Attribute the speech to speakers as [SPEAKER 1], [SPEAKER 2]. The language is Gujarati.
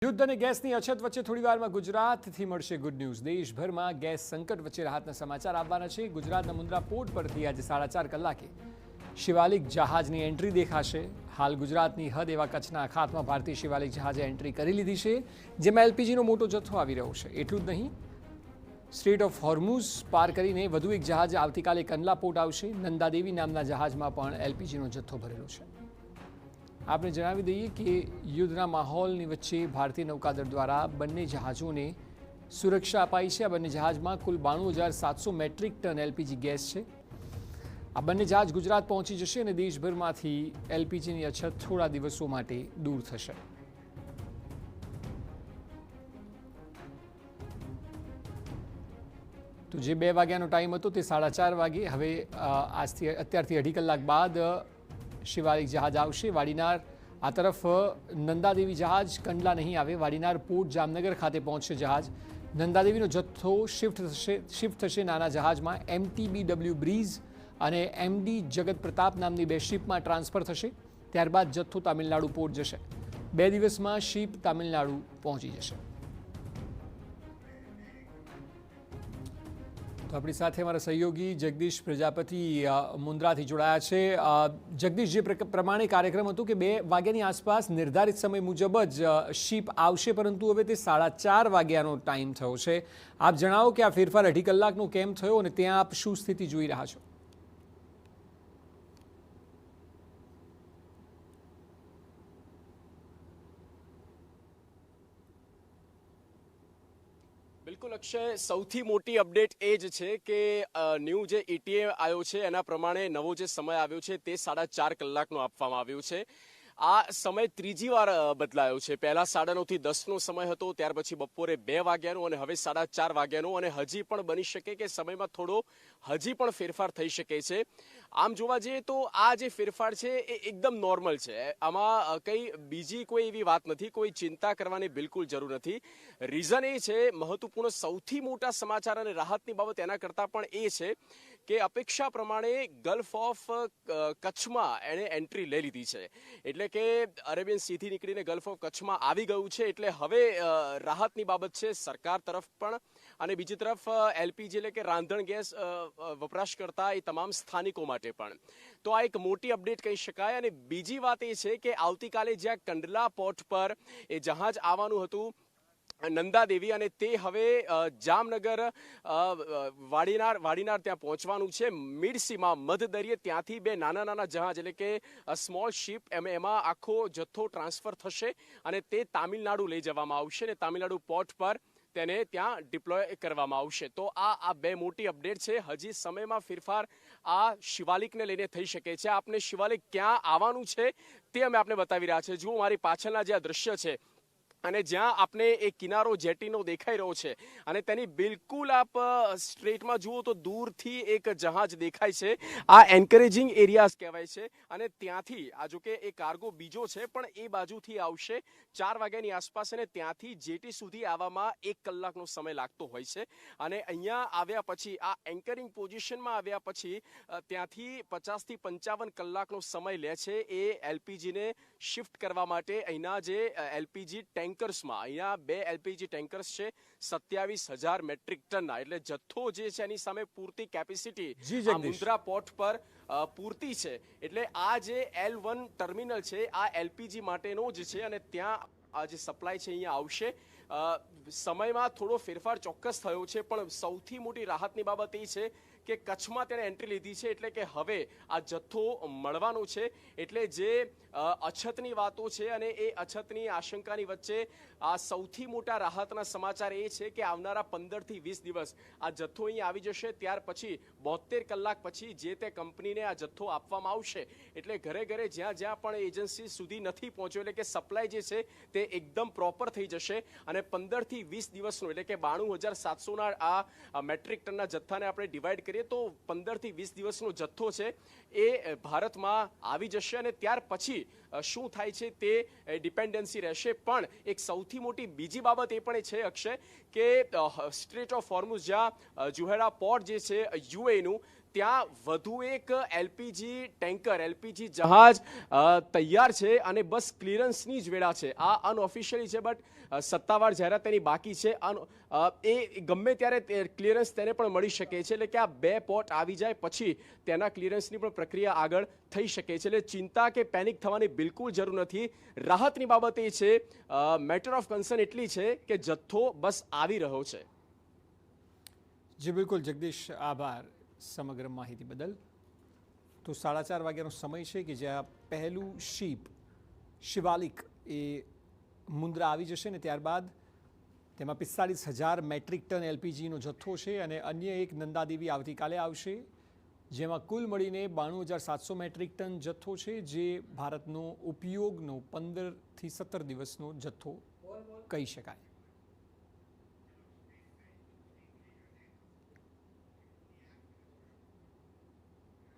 [SPEAKER 1] યુદ્ધ અને ગેસની અછત વચ્ચે થોડીવારમાં ગુજરાતથી મળશે ગુડ ન્યૂઝ। દેશભરમાં ગેસ સંકટ વચ્ચે રાહતના સમાચાર આવવાના છે। ગુજરાતના મુન્દ્રા પોર્ટ પરથી આજે 4.5 કલાકે શિવાલિક જહાજની એન્ટ્રી દેખાશે। હાલ ગુજરાતની હદ એવા કચ્છના અખાતમાં ભારતીય શિવાલિક જહાજે એન્ટ્રી કરી લીધી છે, જેમાં એલપીજીનો મોટો જથ્થો આવી રહ્યો છે। એટલું જ નહીં, સ્ટ્રેટ ઓફ હોર્મુઝ પાર કરીને વધુ એક જહાજ આવતીકાલે કંડલા પોર્ટ આવશે। નંદાદેવી નામના જહાજમાં પણ એલપીજીનો જથ્થો ભરેલો છે। आपने जणावी दઈએ કે યુદ્ધના માહોલની વચ્ચે ભારતીય નૌકાદળ દ્વારા બંને જહાજોને સુરક્ષા અપાઈ છે। આ બંને જહાજમાં કુલ 92,700 મેટ્રિક ટન એલપીજી ગેસ છે। આ બંને જહાજ ગુજરાત પહોંચી જશે અને દેશભરમાંથી એલપીજીની અછત થોડા દિવસો માટે દૂર થશે। તો જે 2 વાગ્યાનો ટાઈમ હતો તે 4:30 વાગે હવે અત્યારથી 2.5 કલાક બાદ શિવાલિક જહાજ આવશે। વાડીનાર આ તરફ નંદાદેવી જહાજ કંડલા નહીં આવે, વાડીનાર પોર્ટ જામનગર ખાતે પહોંચશે જહાજ। નંદાદેવીનો જથ્થો શિફ્ટ થશે નાના જહાજમાં। MTBW બ્રીઝ અને MD જગત પ્રતાપ નામની 2 શિપમાં ટ્રાન્સફર થશે। ત્યારબાદ જથ્થો તામિલનાડુ પોર્ટ જશે। 2 દિવસમાં શિપ તામિલનાડુ પહોંચી જશે। તો આપણી સાથે અમારા સહયોગી જગદીશ પ્રજાપતિ મુન્દ્રાથી જોડાયા છે। જગદીશ, જે પ્રમાણે કાર્યક્રમ હતો કે 2 વાગ્યાની આસપાસ નિર્ધારિત સમય મુજબ જ શિપ આવશે, પરંતુ હવે તે 4:30 વાગ્યાનો ટાઈમ થયો છે। આપ જણાવો કે આ ફેરફાર 2.5 કલાકનો કેમ થયો અને ત્યાં આપ શું સ્થિતિ જોઈ રહ્યા છો?
[SPEAKER 2] બિલકુલ અક્ષય, સૌથી મોટી અપડેટ એ જ છે કે ન્યૂ જે ETA આવ્યો છે એના પ્રમાણે નવો જે સમય આવ્યો છે તે 4.5 કલાકનો આપવામાં આવ્યો છે। આ સમય ત્રીજી વાર બદલાયો છે। પહેલા 9:30 થી 10નો સમય હતો, ત્યાર પછી બપોરે 2 વાગ્યાનો અને હવે 4:30 વાગ્યાનો, અને હજી પણ બની શકે કે સમયમાં થોડો હજી પણ ફેરફાર થઈ શકે છે। આમ જોવા જઈએ તો આ જે ફેરફાર છે એ એકદમ નોર્મલ છે। આમાં કંઈ બીજી કોઈ એવી વાત નથી, કોઈ ચિંતા કરવાની બિલકુલ જરૂર નથી। રીઝન એ છે, મહત્વપૂર્ણ સૌથી મોટા સમાચાર અને રાહતની બાબત એના કરતાં પણ એ છે કે અપેક્ષા પ્રમાણે ગલ્ફ ઓફ કચ્છમાં એણે એન્ટ્રી લઈ લીધી છે। એટલે કે અરેબિયન સીથી નીકળીને ગલ્ફ ઓફ કચ્છમાં આવી ગયું છે। એટલે હવે રાહતની બાબત છે સરકાર તરફ પણ અને બીજી તરફ એલપીજી એટલે કે રાંધણ ગેસ વપરાશ કરતા એ તમામ સ્થાનિકો માટે પણ। તો આ એક મોટી અપડેટ કહી શકાય। અને બીજી વાત એ છે કે આવતીકાલે જ્યાં કંડલા પોર્ટ પર એ જહાજ આવવાનું હતું નંદાદેવી, અને તે હવે જામનગર વાડીનાર ત્યાં પહોંચવાનું છે। મિડસીમાં મધદરિયે ત્યાંથી 2 નાના જહાજ એટલે કે સ્મોલ શિપ એમાં આખો જથ્થો ટ્રાન્સફર થશે અને તે તામિલનાડુ લઈ જવામાં આવશે અને તામિલનાડુ પોર્ટ પર તેને ત્યાં ડિપ્લોય કરવામાં આવશે। તો આ 2 મોટી અપડેટ છે। હજી સમયમાં ફેરફાર આ શિવાલિકને લઈને થઈ શકે છે। આપને શિવાલિક ક્યાં આવવાનું છે તે અમે આપને બતાવી રહ્યા છે। જુઓ મારી પાછળના જે આ દ્રશ્ય છે અને જ્યાં આપને એક કિનારો જેટીનો દેખાઈ રહ્યો છે અને તેની બિલકુલ આપ સ્ટ્રેટમાં જુઓ તો દૂરથી એક જહાજ દેખાય છે। આ એન્કરેજિંગ એરિયાઝ કહેવાય છે અને ત્યાંથી આ જો કે એ કાર્ગો બીજો છે પણ એ બાજુથી આવશે 4 વાગ્યાની આસપાસ અને ત્યાંથી જેટી સુધી આવવામાં 1 કલાકનો સમય લાગતો હોય છે। અને અહીંયા આવ્યા પછી આ એન્કરિંગ પોઝિશનમાં આવ્યા પછી ત્યાંથી 50 થી 55 કલાકનો સમય લે છે એ એલપીજીને શિફ્ટ કરવા માટે। અહીંના જે એલપીજી ટેન્કર્સમાં અહીંયા 2 એલપીજી ટેન્કર્સ છે 27,000 મેટ્રિક ટનના, એટલે જથ્થો જે છે એની સામે પૂરતી કેપેસિટી આ મુન્દ્રા પોર્ટ પર પૂરતી છે। એટલે આ જે L1 ટર્મિનલ છે આ એલપીજી માટેનો જ છે અને ત્યાં આ જે સપ્લાય છે અહીંયા આવશે। સમયમાં થોડો ફેરફાર ચોક્કસ થયો છે, પણ સૌથી મોટી રાહતની બાબત એ છે કે કચ્છમાં તેણે એન્ટ્રી લીધી છે એટલે કે હવે આ જથ્થો મળવાનો છે। એટલે જે અછતની વાતો છે અને એ અછતની આશંકાની વચ્ચે આ સૌથી મોટા રાહતના સમાચાર એ છે કે આવનારા 15 થી 20 દિવસ આ જથ્થો અહીં આવી જશે। ત્યાર પછી 72 કલાક પછી જે તે કંપનીને આ જથ્થો આપવામાં આવશે। એટલે ઘરે જ્યાં પણ એજન્સી સુધી નથી પહોંચ્યો એટલે કે સપ્લાય જે છે તે એકદમ પ્રોપર થઈ જશે અને 15 થી 20 દિવસનો એટલે કે 92,700ના આ મેટ્રિક ટનના જથ્થાને આપણે ડિવાઈડ કરીએ તો 15 થી 20 દિવસનો જથ્થો છે એ ભારતમાં આવી જશે અને ત્યાર પછી શું થાય છે તે ડિપેન્ડન્સી રહેશે। પણ એક સૌથી મોટી બીજી બાબત એ પણ છે અક્ષય કે સ્ટ્રેટ ઓફ હોર્મુઝ જ્યાં જુહેરા પોર્ટ જે છે યુએઈનું ત્યાં વધુ એક એલપીજી ટેન્કર એલપીજી જહાજ તૈયાર છે અને બસ ક્લિયરન્સની જ વેળા છે. આ અનઓફિશિયલી છે, બટ સત્તાવાર જાહેરાત તેની બાકી છે. એ ગમે ત્યારે ક્લિયરન્સ તેને પણ મળી શકે છે. એટલે કે આ 2 પોર્ટ આવી જાય પછી તેના ક્લિયરન્સની પણ પ્રક્રિયા આગળ થઈ શકે છે. એટલે ચિંતા કે પેનિક થવાની બિલકુલ જરૂર નથી. રાહતની બાબત એ છે, મેટર ઓફ કન્સર્ન એટલી છે કે જથ્થો બસ આવી રહ્યો છે.
[SPEAKER 1] જી બિલકુલ જગદીશ, આભાર સમગ્ર માહિતી બદલ. તો 4:30 વાગ્યાનો સમય છે કે જ્યાં પહેલું શીપ શિવાલિક એ મુન્દ્રા આવી જશે ને ત્યારબાદ તેમાં 45,000 મેટ્રિક ટન એલપીજીનો જથ્થો છે અને અન્ય એક નંદાદેવી આવતીકાલે આવશે, જેમાં કુલ મળીને 92,700 મેટ્રિક ટન જથ્થો છે, જે ભારતનો ઉપયોગનો 15 થી 17 દિવસનો જથ્થો કહી શકાય.